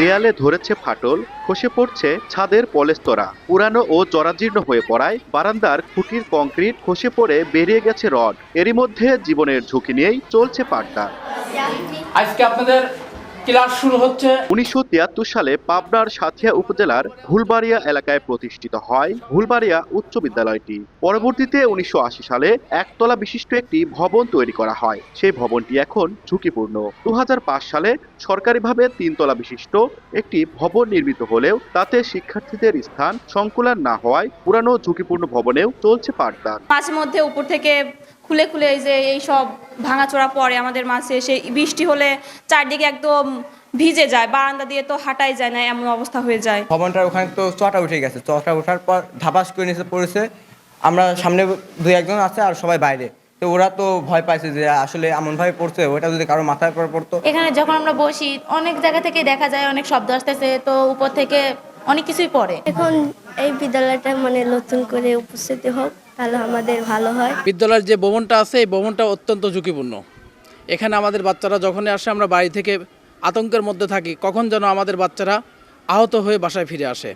দেয়ালে ধরেছে ফাটল, খসে পড়ছে ছাদের পলেস্তরা, পুরানো ও জরাজীর্ণ হয়ে পড়ায় বারান্দার খুঁটির কংক্রিট খসে পড়ে বেরিয়ে গেছে রড। এরই মধ্যে জীবনের ঝুঁকি নিয়েই চলছে পাঠদান। আজকে আপনাদের ক্লাস শুরু হচ্ছে। 1973 সালে পাবনার সাঁথিয়া উপজেলার ভুলবাড়িয়া এলাকায় প্রতিষ্ঠিত হয় ভুলবাড়িয়া উচ্চ বিদ্যালয়টি। পরবর্তীতে 1980 সালে একতলা বিশিষ্ট একটি ভবন তৈরি করা হয়। সেই ভবনটি এখন ঝুঁকিপূর্ণ। 2005 সালে সরকারিভাবে 3 তলা বিশিষ্ট একটি ভবন নির্মিত হলেও তাতে শিক্ষার্থীদের স্থান সংকুলান না হওয়ায় পুরানো ঝুঁকিপূর্ণ ভবনেও চলছে পাঠদান। মাঝে মধ্যে উপর থেকে খুলে খুলে এই যে এই সব ভাঙাচোরা পড়ে আমাদের মাঝে, এসে বৃষ্টি হলে চারদিকে একদম ভিজে যায়, বারান্দা দিয়ে তো হাঁটাই যায় না, এমন অবস্থা হয়ে যায়। ভবনটার ওখানে তো চটা উঠে গেছে, চটা ওঠার পর ধাপাস করে নিচে পড়েছে। আমরা সামনে 2-1 জন আছে আর সবাই বাইরে, তো ওরা তো ভয় পাইছে যে আসলে এমনভাবে পড়ছে, ওটা যদি কারো মাথায় পড়তো। এখানে যখন আমরা বসি অনেক জায়গা থেকে দেখা যায় অনেক শব্দ আসতেছে, তো উপর থেকে অনেক কিছুই পড়ে। এখন এই বিদ্যালয়টা নতুন করে উপস্থিত হোক, তাহলে আমাদের ভালো হয়। বিদ্যালয়ের যে ভবনটা আছে এই ভবনটা অত্যন্ত ঝুঁকিপূর্ণ। এখানে আমাদের বাচ্চারা যখনই আসে আমরা বাড়ি থেকে আতঙ্কের মধ্যে থাকি, কখন যেন আমাদের বাচ্চারা আহত হয়ে বাসায় ফিরে আসে।